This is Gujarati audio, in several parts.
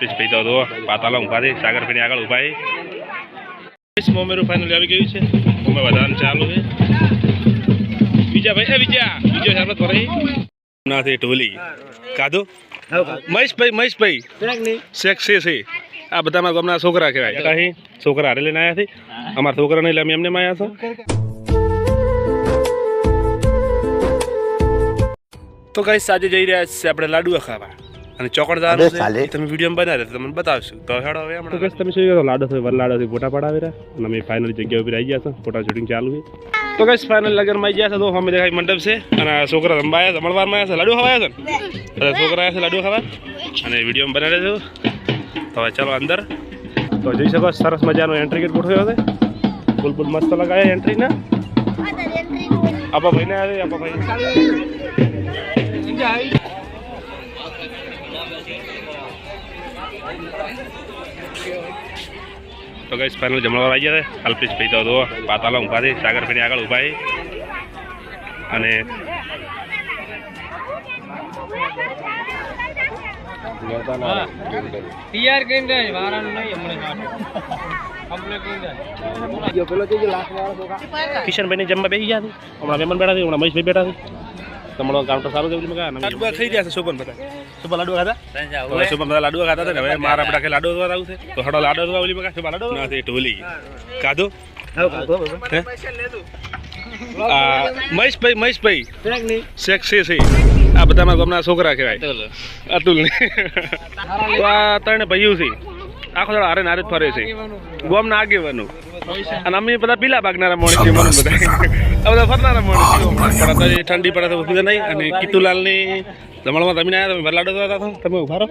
ભાઈ તો પાતાલા ઊભા છે સાગર ભાઈ આગળ ઊભા છે મોમેરું ફાઇનલ આવી ગયું છે મોમે વધારે ચાલુ છે બીજા ભાઈ બીજો ચાલો થોડી નાથી ટોલી કાધો મહેશભાઈ શેખ છે આ બધા મારા ગામના છોકરા કહેવાય અહીં છોકરા હારે લઈને આવ્યા છે અમારા છોકરા નહીં એટલે અમે એમને આવ્યા છો તો કઈ સાજે જઈ રહ્યા છે આપણે લાડુઆ ખાવા અને ચોકડદાર તમે વિડીયો બનાવે તો તમને બતાવશું તો હેડો હવે હમણાં કઈ તમે શું લાડો છે વરલાડો ફોટા પડાવી રહ્યા અને અમે ફાઇનલ જગ્યા ઉપર આવી ગયા છે ફોટા શૂટિંગ ચાલુ છે તો કઈ ફાઇનલ લગનમાં આવી ગયા છે તો અમે દેખાય મંડપ છે અને છોકરા રંબાયા જમણવારમાં આવ્યા છે લાડુ ખાવા આવ્યા છે છોકરા આવ્યા છે લાડુ ખાવા અને વિડીયો બનાવે છે તો હવે ચાલો અંદર તો જોઈ શકો સરસ મજાનો એન્ટ્રી ગેટ ગોઠવ્યો છે ફૂલ મસ્ત લગાવ્યા એન્ટ્રીના આપા ભાઈને આવે આપા ભાઈ તો કઈ ફાઇનલ જમણવાર આવી ગયા છે અલ્પેશ ભાઈ તો પાતાલા ઊભા છે સાગર ભાઈ આગળ ઊભા છે અને તૈયાર કરી દે વારાનું નહીં હમણાં કિશનભાઈ ને જમવા બેસી ગયા છે હમણાં મહેમાન બેઠા છે હમણાં મહેશભાઈ બેઠા છે તમારો કાઉન્ટર સારું છે લાડુઆ ખાઈ રહ્યા છે શુભન બધા શુભ લાડુ ખાતા શુભન બધા લાડુ ખાતા હતા હવે મારા બધા કે લાડુ આવું છે તો હડો લાડુ ઓલી મકા શુભ લાડુ નથી ટોલી કાધો મહેશભાઈ શેખ છે આ બધા મારા ગામના છોકરા કહેવાય અતુલ ને તો આ ત્રણે ભાઈઓ છે આખો દાડો હારે નારે જ ફરે છે ગામના આગેવાનું અને અમે બધા પીલા ભાગનારા માણસ છે મને બધા આ બધા ફરનારા માણસ છે ઠંડી પડે તો ઉઠી નહીં અને કિતુલાલ ની જમણમાં તમે આવ્યા તમે વરલાડો હતા તમે ઉભા રહો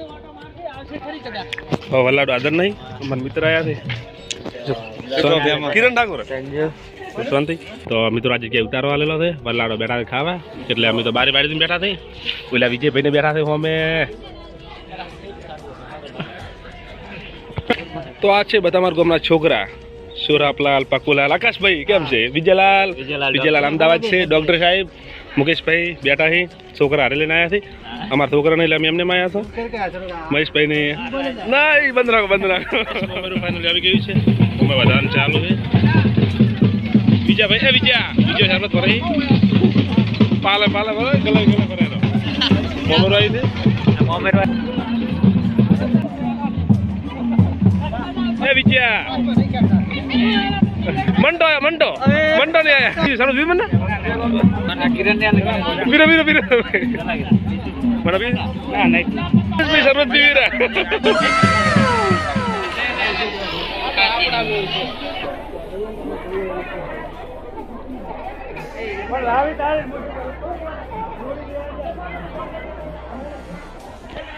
વરલાડો આદર નહીં અમારા મિત્ર આવ્યા છે કિરણ ઠાકોર શાંતિ તો મિત્રો આજે જગ્યાએ ઉતારવા આવેલો છે વરલાડો બેઠા ખાવા એટલે અમે તો બારી બારીથી બેઠા થઈ ઓલા વિજયભાઈને બેઠા છે અમે તો આ છે બધા મારા ગામના છોકરા સુરાપલાલ પકુલાલ આકાશભાઈ કેમ છે વિજયલાલ અમદાવાદ છે ડોક્ટર સાહેબ મુકેશભાઈ બેઠા છે છોકરા હારે લઈને આવ્યા છે અમારા છોકરા નહીં એટલે અમે એમને આવ્યા છો મહેશભાઈ ને નહીં બંધ રાખો ફાઇનલ આવી ગયું છે અમે વધારે ચાલુ છે બીજો ચાલો થોડી પાલે ગલા કરેલો મોમેરો આવી છે વિજયા મંડો ને આયા સરસ વી મને કિરણ ને વીરો બરાબર ના નહીં સરસ વીરા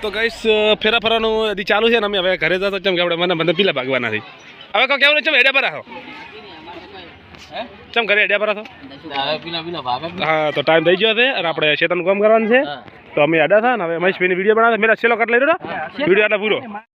તો ગાઈસ ફેરા ફરવાનું હજી ચાલુ છે ને અમે હવે ઘરે જતો ચમ કે આપણે મને પીલા ભાગવાના છે હવે કહો કેવું ચમ હેડ્યા પર આવો ચમ ઘરે હેડ્યા પર આવો હા તો ટાઈમ થઈ ગયો છે અને આપણે શેતાનું કામ કરવાનું છે તો અમે હેડ્યા હતા ને હવે મહેશભાઈની વિડીયો બનાવે મેરા છેલ્લો કટ લઈ રહ્યો વિડીયો આટલા પૂરો